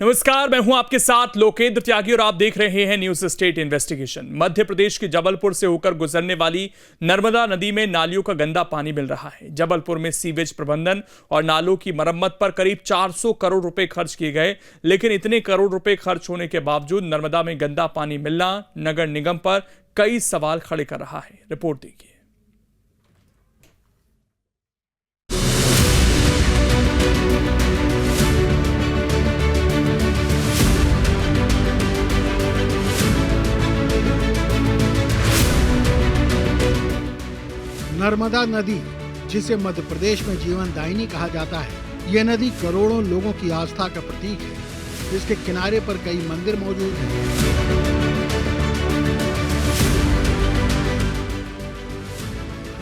नमस्कार, मैं हूं आपके साथ लोकेंद्र त्यागी और आप देख रहे हैं news state investigation. Madhya Pradesh के जबलपुर से होकर गुजरने वाली नर्मदा नदी में नालियों का गंदा पानी मिल रहा है। जबलपुर में सीवेज प्रबंधन और नालों की मरम्मत पर करीब 400 करोड़ रुपए खर्च किए गए, लेकिन इतने करोड़ रुपए खर्च होने के बावजूद नर्मदा में गंदा पानी मिलना नगर निगम पर कई सवाल खड़े कर रहा है। रिपोर्ट देखिए। नर्मदा नदी, जिसे मध्य प्रदेश में जीवन दायिनी कहा जाता है, यह नदी करोड़ों लोगों की आस्था का प्रतीक है। इसके किनारे पर कई मंदिर मौजूद हैं।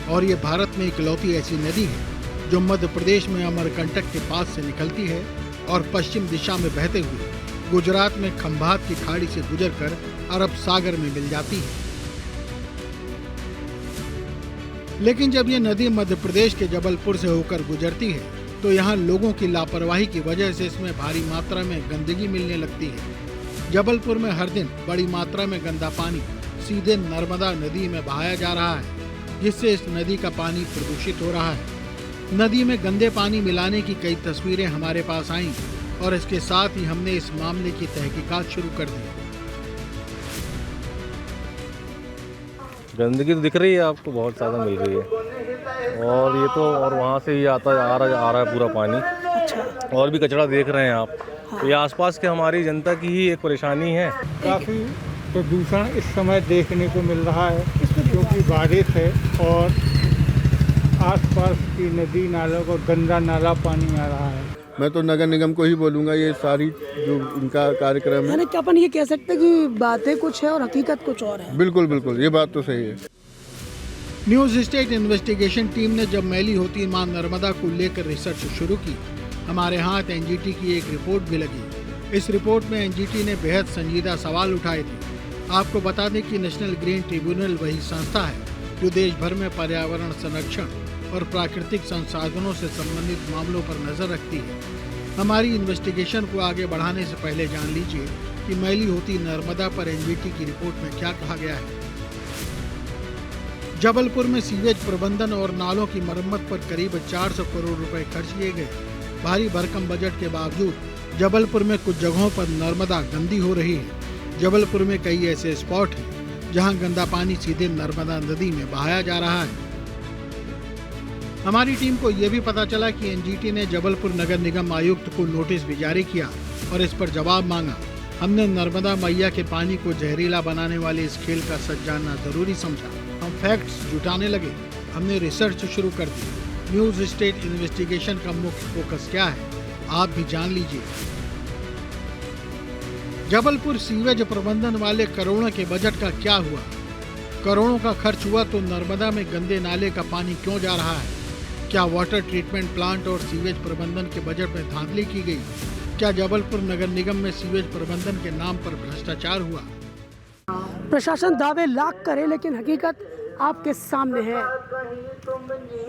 और ये भारत में इकलौती ऐसी नदी है जो मध्य प्रदेश में अमरकंटक के पास से निकलती है और पश्चिम दिशा में बहते हुए गुजरात में खंभात की खाड़ी से गुजरकर अरब सागर में मिल जाती है। लेकिन जब ये नदी मध्य प्रदेश के जबलपुर से होकर गुजरती है तो यहाँ लोगों की लापरवाही की वजह से इसमें भारी मात्रा में गंदगी मिलने लगती है। जबलपुर में हर दिन बड़ी मात्रा में गंदा पानी सीधे नर्मदा नदी में बहाया जा रहा है, जिससे इस नदी का पानी प्रदूषित हो रहा है। नदी में गंदे पानी मिलाने की कई तस्वीरें हमारे पास आईं और इसके साथ ही हमने इस मामले की तहकीकात शुरू कर दी। गंदगी तो दिख रही है आपको, बहुत ज़्यादा मिल रही है और ये तो और वहाँ से ही आ रहा है पूरा पानी। अच्छा। और भी कचरा देख रहे हैं आप। हाँ। तो ये आसपास के हमारी जनता की ही एक परेशानी है। काफ़ी प्रदूषण इस समय देखने को मिल रहा है क्योंकि बारिश है और आसपास की नदी नालों को गंदा नाला पानी आ रहा है। मैं तो नगर निगम को ही बोलूँगा, ये सारी जो इनका कार्यक्रम है, यानी क्या अपन ये कह सकते हैं कि बातें कुछ है और हकीकत कुछ और है। बिल्कुल बिल्कुल, ये बात तो सही है। न्यूज स्टेट इन्वेस्टिगेशन टीम ने जब मैली होती मां नर्मदा को लेकर रिसर्च शुरू की, हमारे हाथ एनजीटी की एक रिपोर्ट भी लगी। इस रिपोर्ट में एनजीटी ने बेहद संजीदा सवाल उठाए थे। आपको बता दें कि नेशनल ग्रीन ट्रिब्यूनल वही संस्था है जो देश भर में पर्यावरण संरक्षण और प्राकृतिक संसाधनों से संबंधित मामलों पर नजर रखती है। हमारी इन्वेस्टिगेशन को आगे बढ़ाने से पहले जान लीजिए कि मैली होती नर्मदा पर एनजीटी की रिपोर्ट में क्या कहा गया है। जबलपुर में सीवेज प्रबंधन और नालों की मरम्मत पर करीब 400 करोड़ रुपए खर्च किए गए। भारी भरकम बजट के बावजूद जबलपुर में कुछ जगहों पर नर्मदा गंदी हो रही है। जबलपुर में कई ऐसे स्पॉट हैं जहां गंदा पानी सीधे नर्मदा नदी में बहाया जा रहा है। हमारी टीम को यह भी पता चला कि एनजीटी ने जबलपुर नगर निगम आयुक्त को नोटिस भी जारी किया और इस पर जवाब मांगा। हमने नर्मदा मैया के पानी को जहरीला बनाने वाले इस खेल का सच जानना जरूरी समझा। हम फैक्ट्स जुटाने लगे, हमने रिसर्च शुरू कर दी। न्यूज स्टेट इन्वेस्टिगेशन का मुख्य फोकस क्या है, आप भी जान लीजिए। जबलपुर सीवेज प्रबंधन वाले करोड़ों के बजट का क्या हुआ? करोड़ों का खर्च हुआ तो नर्मदा में गंदे नाले का पानी क्यों जा रहा है? क्या वाटर ट्रीटमेंट प्लांट और सीवेज प्रबंधन के बजट में धांधली की गई? क्या जबलपुर नगर निगम में सीवेज प्रबंधन के नाम पर भ्रष्टाचार हुआ? प्रशासन दावे लाख करे लेकिन हकीकत आपके सामने है।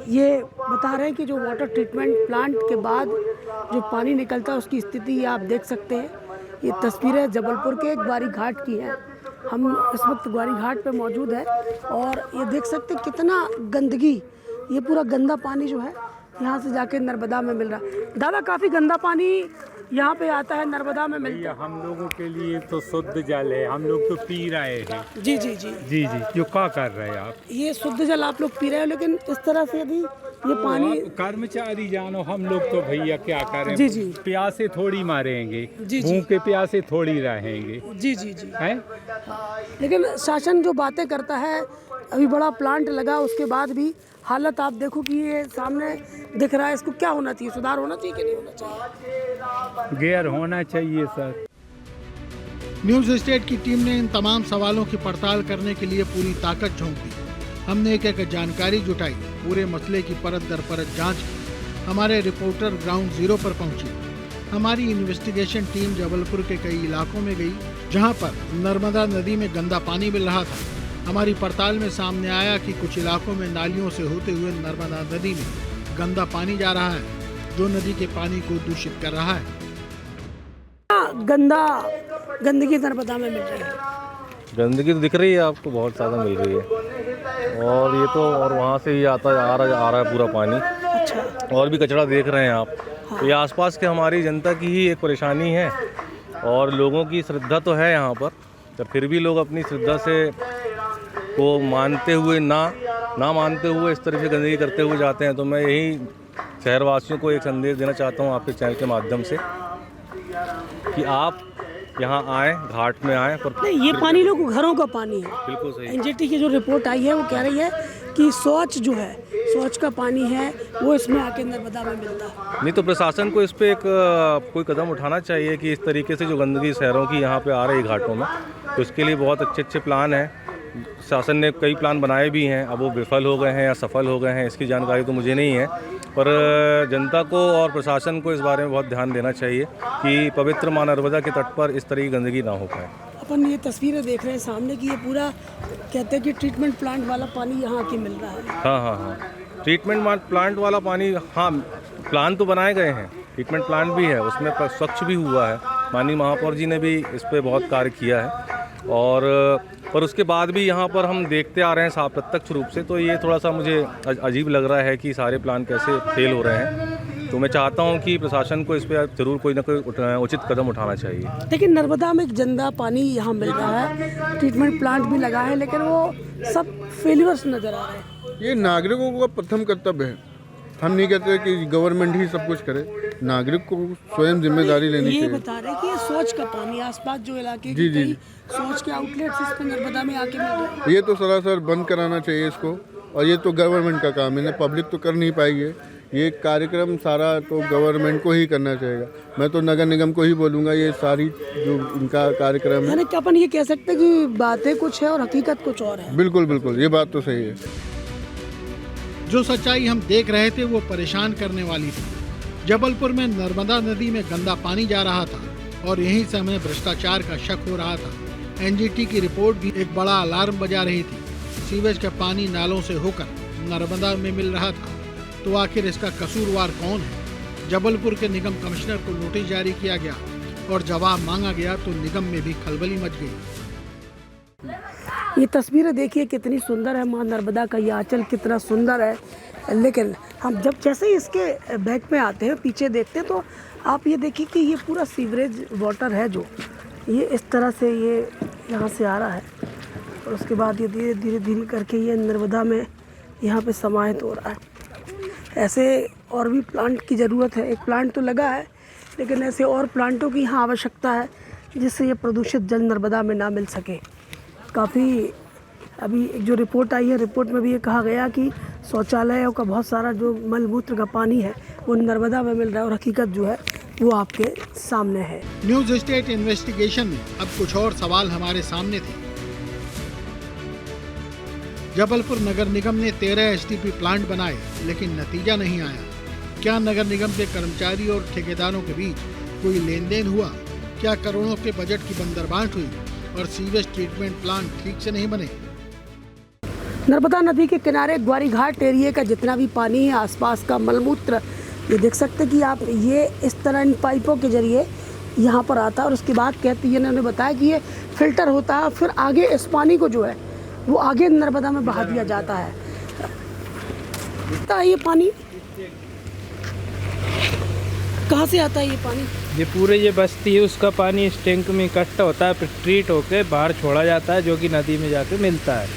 ये बता रहे हैं कि जो वाटर ट्रीटमेंट प्लांट के बाद जो पानी निकलता है उसकी स्थिति आप देख सकते हैं। ये तस्वीरें जबलपुर के ग्वारी घाट की हैं। हम इस वक्त ग्वारी घाट पे मौजूद है और ये देख सकते हैं कितना गंदगी, ये पूरा गंदा पानी जो है यहाँ से जाके नर्मदा में मिल रहा है। दादा, काफ़ी गंदा पानी यहाँ पे आता है, नर्मदा में मिलता है। हम लोगों के लिए तो शुद्ध जल है, हम लोग तो पी रहे हैं। जी जी जी जी जी, जो क्या कर रहे हैं आप? ये शुद्ध जल आप लोग पी रहे हो, लेकिन इस तरह से यदि ये पानी कर्मचारी जानो, हम लोग तो भैया क्या करें? जी जी, प्यासे थोड़ी मारेंगे, जी, भूखे प्यासे थोड़ी रहेंगे। जी जी जी हैं? लेकिन शासन जो बातें करता है, अभी बड़ा प्लांट लगा उसके बाद भी हालत आप देखो कि ये सामने दिख रहा है। इसको क्या होना चाहिए, सुधार होना चाहिए कि नहीं होना चाहिए? गेयर होना चाहिए सर। न्यूज स्टेट की टीम ने इन तमाम सवालों की पड़ताल करने के लिए पूरी ताकत झोंक दी। हमने एक एक जानकारी जुटाई, पूरे मसले की परत दर परत जांच की। हमारे रिपोर्टर ग्राउंड जीरो पर पहुंची। हमारी इन्वेस्टिगेशन टीम जबलपुर के कई इलाकों में गई जहां पर नर्मदा नदी में गंदा पानी मिल रहा था। हमारी पड़ताल में सामने आया कि कुछ इलाकों में नालियों से होते हुए नर्मदा नदी में गंदा पानी जा रहा है, जो नदी के पानी को दूषित कर रहा है। गंदगी नर्मदा में मिल रही है? गंदगी तो दिख रही है आपको, बहुत ज़्यादा मिल रही है। और ये तो और वहाँ से ही आ रहा है पूरा पानी। अच्छा। और भी कचरा देख रहे हैं आप। तो ये आसपास के हमारी जनता की ही एक परेशानी है। और लोगों की श्रद्धा तो है यहाँ पर, तो फिर भी लोग अपनी श्रद्धा से को मानते हुए ना मानते हुए इस तरह से गंदगी करते हुए जाते हैं। तो मैं यही शहरवासियों को एक संदेश देना चाहता हूँ आपके चैनल के माध्यम से कि आप यहाँ आएँ, घाट में आएँ। पर नहीं, ये पानी लोग घरों का पानी है। बिल्कुल सही। एनजीटी की जो रिपोर्ट आई है वो कह रही है कि शौच जो है, शौच का पानी है वो इसमें आके नर्मदा में मिलता है। नहीं तो प्रशासन को इस पे एक कोई कदम उठाना चाहिए कि इस तरीके से जो गंदगी शहरों की यहाँ पे आ रही है घाटों में, तो इसके लिए बहुत अच्छे प्लान हैं। शासन ने कई प्लान बनाए भी हैं, अब वो विफल हो गए हैं या सफल हो गए हैं इसकी जानकारी तो मुझे नहीं है। पर जनता को और प्रशासन को इस बारे में बहुत ध्यान देना चाहिए कि पवित्र माँ नर्मदा के तट पर इस तरह की गंदगी ना हो पाए। अपन ये तस्वीरें देख रहे हैं सामने की, ये पूरा कहते हैं कि ट्रीटमेंट प्लांट वाला पानी यहाँ आके मिल रहा है। हाँ, ट्रीटमेंट प्लांट वाला पानी, हाँ प्लान तो बनाए गए हैं, ट्रीटमेंट प्लांट भी है, उसमें स्वच्छ भी हुआ है। माननीय महापौर जी ने भी इस पर बहुत कार्य किया है। और पर उसके बाद भी यहाँ पर हम देखते आ रहे हैं साफ प्रत्यक्ष रूप से, तो ये थोड़ा सा मुझे अजीब लग रहा है कि सारे प्लान कैसे फेल हो रहे हैं। तो मैं चाहता हूँ कि प्रशासन को इस पर जरूर कोई ना कोई उचित कदम उठाना चाहिए। लेकिन नर्मदा में गंदा पानी यहाँ मिल रहा है, ट्रीटमेंट प्लांट भी लगा है, लेकिन वो सब फेलियर्स नज़र आ रहे हैं। ये नागरिकों का प्रथम कर्तव्य है। हम नहीं कहते कि गवर्नमेंट ही सब कुछ करे, नागरिक को स्वयं जिम्मेदारी लेनी चाहिए। ये बता रहे कि ये शौच का पानी आसपास जो इलाके के कई शौच के आउटलेट्स इस पे नर्मदा में आके मिल रहे हैं। ये तो सरासर बंद कराना चाहिए इसको, और ये तो गवर्नमेंट का काम है, पब्लिक तो कर नहीं पाएगी। ये कार्यक्रम सारा तो गवर्नमेंट को ही करना चाहिए। मैं तो नगर निगम को ही बोलूँगा, ये सारी जो इनका कार्यक्रम है। यानी कि अपन ये कह सकते हैं कि बातें कुछ है और हकीकत कुछ और है। बिल्कुल, ये बात तो सही है। जो सच्चाई हम देख रहे थे वो परेशान करने वाली थी। जबलपुर में नर्मदा नदी में गंदा पानी जा रहा था और यहीं से हमें भ्रष्टाचार का शक हो रहा था। एनजीटी की रिपोर्ट भी एक बड़ा अलार्म बजा रही थी। सीवेज का पानी नालों से होकर नर्मदा में मिल रहा था, तो आखिर इसका कसूरवार कौन है? जबलपुर के निगम कमिश्नर को नोटिस जारी किया गया और जवाब मांगा गया तो निगम में भी खलबली मच गई। ये तस्वीरें देखिए कितनी सुंदर है, माँ नर्मदा का ये आंचल कितना सुंदर है। लेकिन हम जब जैसे ही इसके बैक में आते हैं, पीछे देखते हैं, तो आप ये देखिए कि ये पूरा सीवरेज वाटर है जो ये इस तरह से ये यहाँ से आ रहा है और उसके बाद ये धीरे धीरे करके ये नर्मदा में यहाँ पे समाहित हो रहा है। ऐसे और भी प्लांट की ज़रूरत है। एक प्लांट तो लगा है, लेकिन ऐसे और प्लांटों की यहाँ आवश्यकता है जिससे ये प्रदूषित जल नर्मदा में ना मिल सके। काफ़ी अभी एक जो रिपोर्ट आई है, रिपोर्ट में भी ये कहा गया कि शौचालयों का बहुत सारा जो मल मूत्र का पानी है वो नर्मदा में मिल रहा है और हकीकत जो है वो आपके सामने है। न्यूज स्टेट इन्वेस्टिगेशन में अब कुछ और सवाल हमारे सामने थे। जबलपुर नगर निगम ने 13 एसटीपी प्लांट बनाए, लेकिन नतीजा नहीं आया। क्या नगर निगम के कर्मचारी और ठेकेदारों के बीच कोई लेन देन हुआ? क्या करोड़ों के बजट की बंदरबांट हुई और सीवेज ट्रीटमेंट प्लांट ठीक से नहीं बने? नर्मदा नदी के किनारे ग्वारीघाट एरिया का जितना भी पानी है, आसपास का मलमूत्र, ये देख सकते हैं कि आप ये इस तरह इन पाइपों के जरिए यहाँ पर आता है और उसके बाद कहती है, इन्होंने बताया कि ये फिल्टर होता है, फिर आगे इस पानी को जो है वो आगे नर्मदा में बहा दिया जाता है। ये पानी कहाँ से आता है? ये पानी ये पूरे ये बस्ती है, उसका पानी इस टैंक में इकट्ठा होता है, फिर ट्रीट होकर बाहर छोड़ा जाता है, जो कि नदी में जाके मिलता है,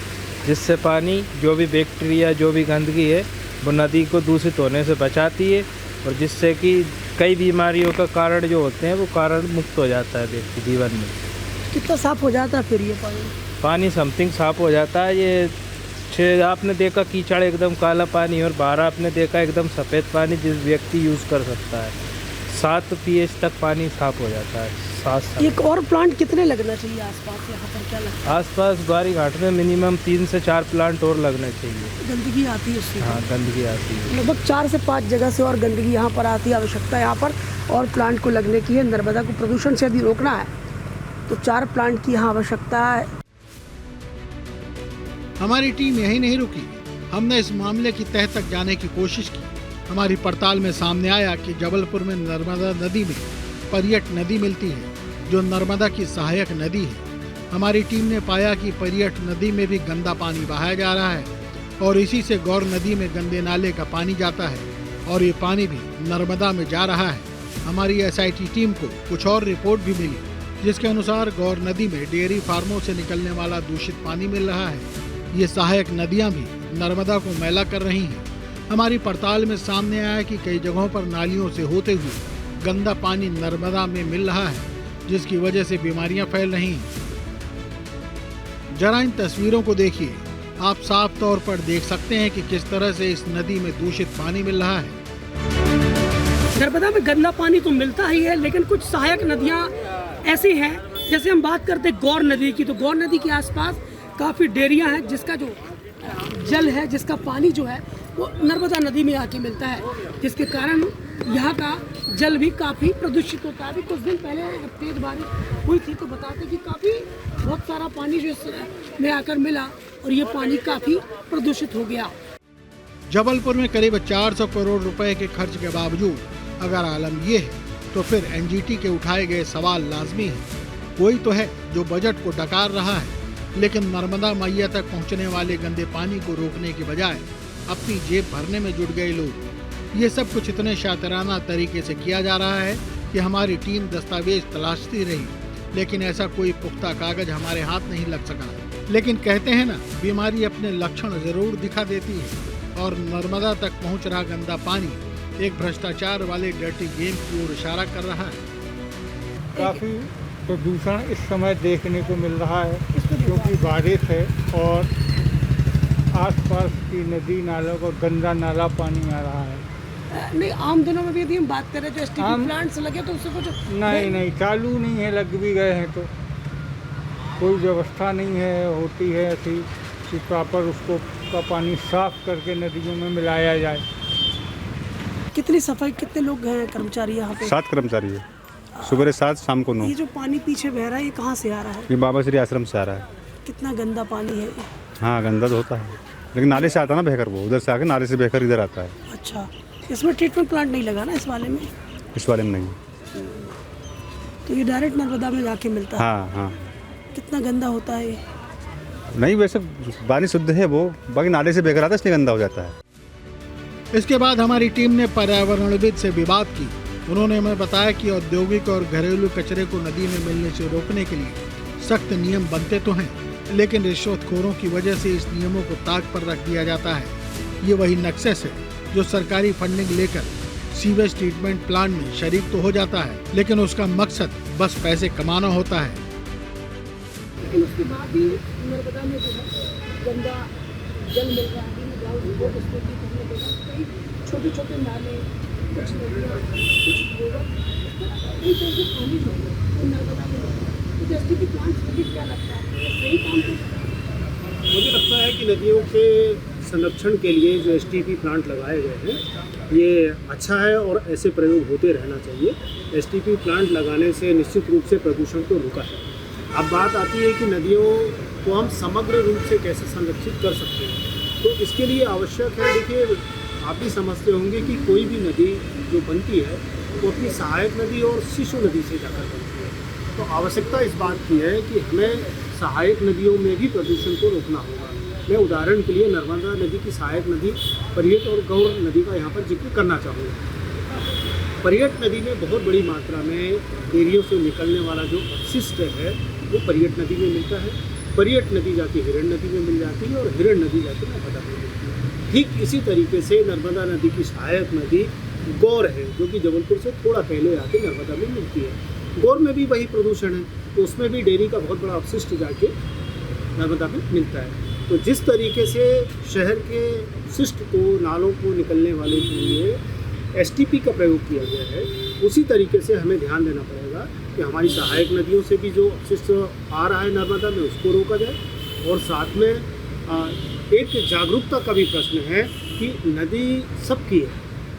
जिससे पानी जो भी बैक्टीरिया जो भी गंदगी है वो नदी को दूषित होने से बचाती है और जिससे कि कई बीमारियों का कारण जो होते हैं वो कारण मुक्त हो जाता है व्यक्ति जीवन में। कितना साफ हो जाता है फिर ये पानी समथिंग साफ हो जाता है। ये आपने देखा कीचड़ एकदम काला पानी और बाहर आपने देखा एकदम सफ़ेद पानी, जिस व्यक्ति यूज़ कर सकता है। 7 pH तक पानी साफ हो जाता है। 7 एक और प्लांट कितने लगना चाहिए आसपास? यहाँ पर क्या लगता है? आसपास ग्वारीघाट में मिनिमम 3 से 4 प्लांट और लगने चाहिए। गंदगी आती है उससे? हाँ, गंदगी आती है। लगभग 4 से 5 जगह से और गंदगी यहाँ पर आती है। आवश्यकता यहाँ पर और प्लांट को लगने की है। नर्मदा को प्रदूषण से यदि रोकना है तो 4 प्लांट की यहाँ आवश्यकता है। हमारी टीम यहीं नहीं रुकी, हमने इस मामले की तह तक जाने की कोशिश की। हमारी पड़ताल में सामने आया कि जबलपुर में नर्मदा नदी में पर्यट नदी मिलती है जो नर्मदा की सहायक नदी है। हमारी टीम ने पाया कि परियट नदी में भी गंदा पानी बहाया जा रहा है और इसी से गौर नदी में गंदे नाले का पानी जाता है और ये पानी भी नर्मदा में जा रहा है। हमारी SIT टीम को कुछ और रिपोर्ट भी मिली, जिसके अनुसार गौर नदी में डेयरी फार्मों से निकलने वाला दूषित पानी मिल रहा है। ये सहायक नदियां भी नर्मदा को मैला कर रही हैं। हमारी पड़ताल में सामने आया कि कई जगहों पर नालियों से होते हुए गंदा पानी नर्मदा में मिल रहा है, जिसकी वजह से बीमारियां फैल रही हैं। जरा इन तस्वीरों को देखिए, आप साफ तौर पर देख सकते हैं कि किस तरह से इस नदी में दूषित पानी मिल रहा है। नर्मदा में गंदा पानी तो मिलता ही है, लेकिन कुछ सहायक नदियाँ ऐसी हैं, जैसे हम बात करते हैं गौर नदी की, तो गौर नदी के आसपास काफ़ी डेयरियाँ हैं जिसका जो जल है, जिसका पानी जो है वो नर्मदा नदी में आके मिलता है, जिसके कारण यहाँ का जल भी काफ़ी प्रदूषित होता है। अभी कुछ दिन पहले जब तेज बारिश हुई थी तो बताते कि काफ़ी बहुत सारा पानी जो इसमें आकर मिला और ये पानी काफ़ी प्रदूषित हो गया। जबलपुर में करीब 400 करोड़ रुपए के खर्च के बावजूद अगर आलम ये है तो फिर NGT के उठाए गए सवाल लाजमी है। कोई तो है जो बजट को डकार रहा है, लेकिन नर्मदा मैया तक पहुंचने वाले गंदे पानी को रोकने के बजाय अपनी जेब भरने में जुट गए लोग। ये सब कुछ इतने शातिराना तरीके से किया जा रहा है कि हमारी टीम दस्तावेज तलाशती रही, लेकिन ऐसा कोई पुख्ता कागज हमारे हाथ नहीं लग सका। लेकिन कहते हैं ना, बीमारी अपने लक्षण जरूर दिखा देती है और नर्मदा तक पहुंच रहा गंदा पानी एक भ्रष्टाचार वाले डर्टी गेम की ओर इशारा कर रहा है। काफ़ी प्रदूषण इस समय देखने को मिल रहा है, क्योंकि बारिश है और आसपास की नदी नालों का गंदा नाला पानी आ रहा है। नहीं, आम दिनों में भी यदि हम बात करें तो STP प्लांट्स लगे तो उससे कुछ नहीं चालू नहीं है, लग भी गए हैं तो कोई व्यवस्था नहीं है, होती है ऐसी कि प्रॉपर उसको का पानी साफ करके नदियों में मिलाया जाए। कितनी सफाई, कितने लोग हैं कर्मचारी यहाँ पे? 7 कर्मचारी है, सुबह 7 शाम को 9। ये जो पानी पीछे बह रहा है ये कहाँ से आ रहा है? ये बाबा श्री आश्रम से आ रहा है। कितना गंदा पानी है? हाँ, गंदा तो होता है, लेकिन नाले से आता है ना बहकर, वो उधर से आकर नाले से बहकर इधर आता है। अच्छा, इसमें ट्रीटमेंट प्लांट नहीं लगा ना इस वाले में? इस वाले में नहीं। तो ये डायरेक्ट नर्मदा में जाके मिलता है? हाँ। कितना गंदा होता है? नहीं, वैसे पानी शुद्ध है वो, बाकी नाले से बहकर आता है इसलिए गंदा हो जाता है। इसके बाद हमारी टीम ने पर्यावरणविद से भी बात की। उन्होंने हमें बताया कि औद्योगिक और घरेलू कचरे को नदी में मिलने से रोकने के लिए सख्त नियम बनते तो हैं, लेकिन रिश्वतखोरों की वजह से इस नियमों को ताक पर रख दिया जाता है। ये वही नक्सस है जो सरकारी फंडिंग लेकर सीवेज ट्रीटमेंट प्लांट में शरीक तो हो जाता है, लेकिन उसका मकसद बस पैसे कमाना होता है। लेकिन उसके बाद भी नर्मदा में जो है गंदा जल मिल रहा है। छोटे छोटे नाले, कुछ नदियाँ, कुछ गोबर, कई तरह से पानी जो है नर्मदा में। तो STP प्लांट्स के लिए क्या लगता है, ये सही काम करता है? मुझे लगता है कि नदियों के संरक्षण के लिए जो STP प्लांट लगाए गए हैं ये अच्छा है और ऐसे प्रयोग होते रहना चाहिए। STP प्लांट लगाने से निश्चित रूप से प्रदूषण तो रुका है। अब बात आती है कि नदियों को हम समग्र रूप से कैसे संरक्षित कर सकते हैं, तो इसके लिए आवश्यक है, देखिए आप भी समझते होंगे कि कोई भी नदी जो बनती है वो अपनी सहायक नदी और शिशु नदी से जाकर बनती है। तो आवश्यकता इस बात की है कि हमें सहायक नदियों में भी प्रदूषण को रोकना होगा। मैं उदाहरण के लिए नर्मदा नदी की सहायक नदी परियट और गौर नदी का यहाँ पर जिक्र करना चाहूँगा। परियट नदी में बहुत बड़ी मात्रा में डेयरियों से निकलने वाला जो अपशिष्ट है वो परियट नदी में मिलता है। परियट नदी जाके हिरण नदी में मिल जाती है और हिरण नदी जाके नर्मदा में मिलती है। ठीक इसी तरीके से नर्मदा नदी की सहायक नदी गौर है, जो कि जबलपुर से थोड़ा पहले आके नर्मदा में मिलती है। गौर में भी वही प्रदूषण है, तो उसमें भी डेयरी का बहुत बड़ा अपशिष्ट जाके नर्मदा में मिलता है। तो जिस तरीके से शहर के अपशिष्ट को, नालों को निकलने वाले के लिए STP का प्रयोग किया गया है, उसी तरीके से हमें ध्यान देना पड़ेगा कि हमारी सहायक नदियों से भी जो अपशिष्ट आ रहा है नर्मदा में उसको रोका जाए। और साथ में एक जागरूकता का भी प्रश्न है कि नदी सबकी है,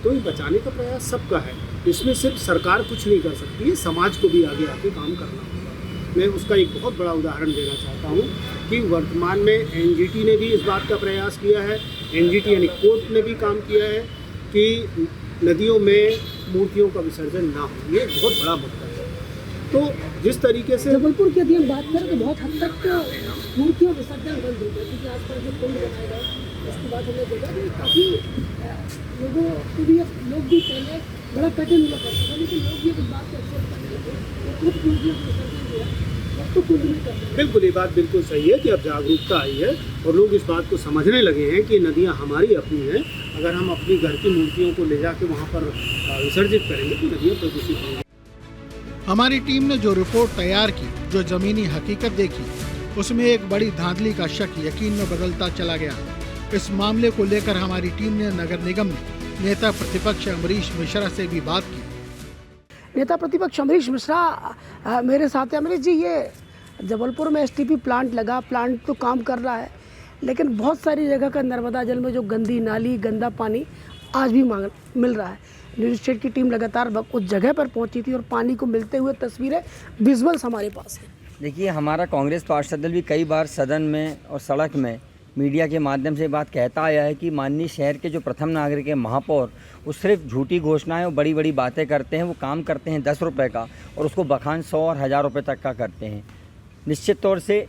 तो ये बचाने का प्रयास सबका है। इसमें सिर्फ सरकार कुछ नहीं कर सकती है, समाज को भी आगे आके काम करना होगा। मैं उसका एक बहुत बड़ा उदाहरण देना चाहता हूँ कि वर्तमान में NGT ने भी इस बात का प्रयास किया है, NGT यानी कोर्ट ने भी काम किया है कि नदियों में मूर्तियों का विसर्जन ना हो। ये बहुत बड़ा मुद्दा है। तो जिस तरीके से जबलपुर की यदि हम बात करें तो बहुत हद तक मूर्तियों विसर्जन बंद हो गया, क्योंकि आसपास जो कुंड बनाए गए उसके बाद हमने देखा कि काफ़ी लोगों को भी लोग भी पहले बड़ा पैटर्न हुआ करता था, लेकिन लोग भी इस बात को एक्सेप्ट करने लगे और कुछ मूर्तियों का विसर्जन जो है अब तो कुंड में करते हैं। बिल्कुल ये बात बिल्कुल सही है कि अब जागरूकता आई है और लोग इस बात को समझने लगे हैं कि नदियाँ हमारी अपनी हैं। अगर हम अपनी घर की मूर्तियों को ले जाके वहाँ पर विसर्जित करेंगे तो नदियाँ प्रदूषित होंगी। हमारी टीम ने जो रिपोर्ट तैयार की, जो जमीनी हकीकत देखी, उसमें एक बड़ी धांधली का शक यकीन में बदलता चला गया। इस मामले को लेकर हमारी टीम ने नगर निगम में नेता प्रतिपक्ष अमरीश मिश्रा से भी बात की। नेता प्रतिपक्ष अमरीश मिश्रा मेरे साथ है। अमरीश जी, ये जबलपुर में एसटीपी प्लांट लगा, प्लांट तो काम कर रहा है, लेकिन बहुत सारी जगह का नर्मदा जल में जो गंदी नाली, गंदा पानी आज भी मिल रहा है। न्यूज़ स्टेट की टीम लगातार उस जगह पर पहुंची थी और पानी को मिलते हुए तस्वीरें, विजुअल्स हमारे पास हैं। देखिए, हमारा कांग्रेस पार्षद दल भी कई बार सदन में और सड़क में मीडिया के माध्यम से बात कहता आया है कि माननीय शहर के जो प्रथम नागरिक है महापौर, वो सिर्फ झूठी घोषणाएं और बड़ी बड़ी बातें करते हैं। वो काम करते हैं 10 रुपये का और उसको बखान 100 और 1000 रुपये तक का करते हैं। निश्चित तौर से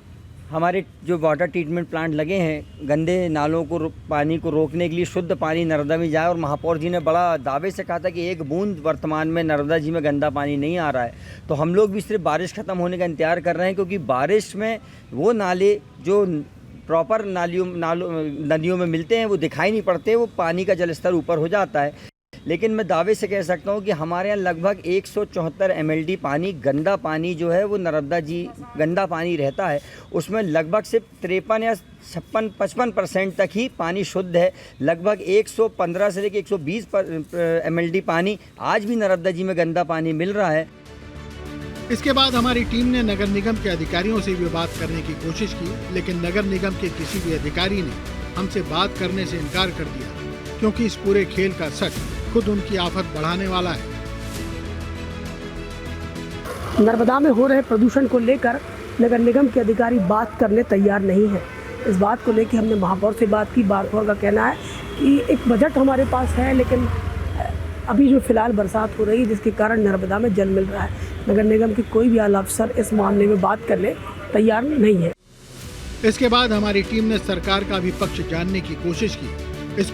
हमारे जो वाटर ट्रीटमेंट प्लांट लगे हैं, गंदे नालों को पानी को रोकने के लिए शुद्ध पानी नर्मदा में जाए, और महापौर जी ने बड़ा दावे से कहा था कि एक बूंद वर्तमान में नर्मदा जी में गंदा पानी नहीं आ रहा है। तो हम लोग भी सिर्फ बारिश ख़त्म होने का इंतजार कर रहे हैं, क्योंकि बारिश में वो नाले जो प्रॉपर नदियों में मिलते हैं वो दिखाई नहीं पड़ते, वो पानी का जल स्तर ऊपर हो जाता है। लेकिन मैं दावे से कह सकता हूँ कि हमारे यहाँ लगभग 174 MLD पानी, गंदा पानी जो है वो नर्मदा जी गंदा पानी रहता है, उसमें लगभग सिर्फ 53 या 55% तक ही पानी शुद्ध है। लगभग 115 से लेकर 120 MLD पानी आज भी नर्मदा जी में गंदा पानी मिल रहा है। इसके बाद हमारी टीम ने नगर निगम के अधिकारियों से भी बात करने की कोशिश की, लेकिन नगर निगम के किसी भी अधिकारी ने हमसे बात करने से इनकार कर दिया, क्योंकि इस पूरे खेल का सच खुद उनकी आफत बढ़ाने वाला है। नर्मदा में हो रहे प्रदूषण को लेकर नगर निगम के अधिकारी बात करने तैयार नहीं है। इस बात को लेकर हमने महापौर से बात की। महापौर का कहना है कि एक बजट हमारे पास है, लेकिन अभी जो फिलहाल बरसात हो रही है जिसके कारण नर्मदा में जल मिल रहा है। नगर निगम के कोई भी आला अफसर इस मामले में बात करने तैयार नहीं है। इसके बाद हमारी टीम ने सरकार का भी पक्ष जानने की कोशिश की। इस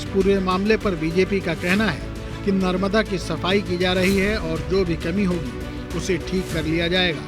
पूरे मामले पर बीजेपी का कहना है कि नर्मदा की सफाई की जा रही है और जो भी कमी होगी उसे ठीक कर लिया जाएगा।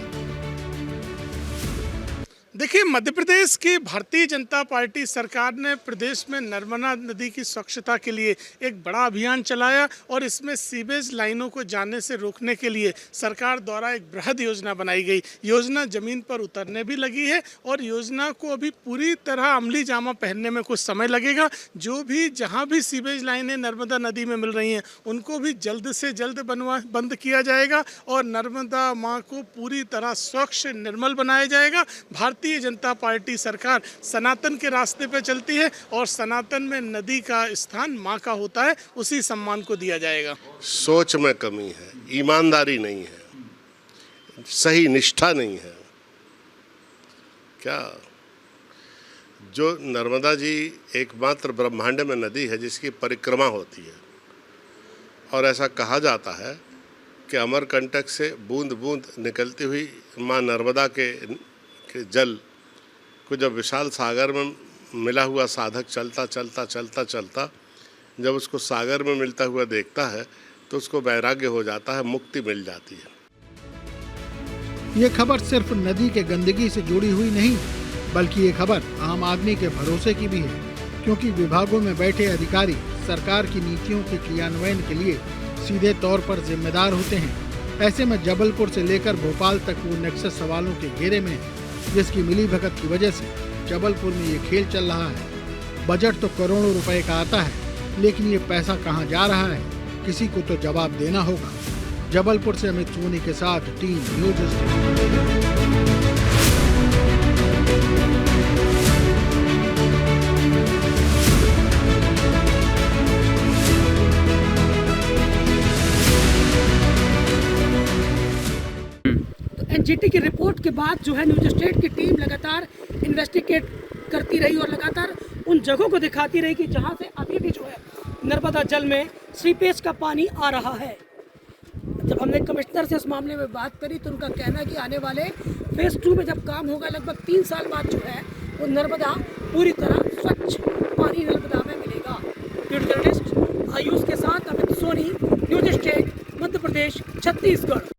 देखिए, मध्य प्रदेश की भारतीय जनता पार्टी सरकार ने प्रदेश में नर्मदा नदी की स्वच्छता के लिए एक बड़ा अभियान चलाया और इसमें सीवेज लाइनों को जाने से रोकने के लिए सरकार द्वारा एक बृहद योजना बनाई गई। योजना जमीन पर उतरने भी लगी है और योजना को अभी पूरी तरह अमली जामा पहनने में कुछ समय लगेगा। जो भी जहां भी सीवेज लाइनें नर्मदा नदी में मिल रही हैं उनको भी जल्द से जल्द बंद किया जाएगा और नर्मदा माँ को पूरी तरह स्वच्छ निर्मल बनाया जाएगा। भारतीय जनता पार्टी सरकार सनातन के रास्ते पे चलती है और सनातन में नदी का स्थान माँ का होता है, उसी सम्मान को दिया जाएगा। सोच में कमी है, ईमानदारी नहीं है, सही निष्ठा नहीं है। क्या जो नर्मदा जी एकमात्र ब्रह्मांड में नदी है जिसकी परिक्रमा होती है, और ऐसा कहा जाता है कि अमरकंटक से बूंद बूंद निकलती हुई माँ नर्मदा के जल को जब विशाल सागर में मिला हुआ साधक चलता जब उसको सागर में मिलता हुआ देखता है तो उसको वैराग्य हो जाता है, मुक्ति मिल जाती है। ये खबर सिर्फ नदी के गंदगी से जुड़ी हुई नहीं, बल्कि ये खबर आम आदमी के भरोसे की भी है, क्योंकि विभागों में बैठे अधिकारी सरकार की नीतियों के क्रियान्वयन के लिए सीधे तौर पर जिम्मेदार होते हैं। ऐसे में जबलपुर से लेकर भोपाल तक वो नेक्सस सवालों के घेरे में है, जिसकी मिलीभगत की वजह से जबलपुर में ये खेल चल रहा है। बजट तो करोड़ों रुपए का आता है, लेकिन ये पैसा कहां जा रहा है, किसी को तो जवाब देना होगा। जबलपुर से अमित सोनी के साथ टीम न्यूज़ स्टेट। एनजीटी की रिपोर्ट के बाद जो है न्यूज़ स्टेट की टीम लगातार इन्वेस्टिगेट करती रही और लगातार उन जगहों को दिखाती रही कि जहां से अभी भी जो है नर्मदा जल में सीपेज का पानी आ रहा है। जब हमने कमिश्नर से इस मामले में बात करी तो उनका कहना है कि आने वाले फेज़ 2 में जब काम होगा लगभग 3 साल बाद जो है वो नर्मदा पूरी तरह स्वच्छ पानी नर्मदा में मिलेगा। वीडियो जर्नलिस्ट आयुष के साथ अमित सोनी, न्यूज़ स्टेट, मध्य प्रदेश, छत्तीसगढ़।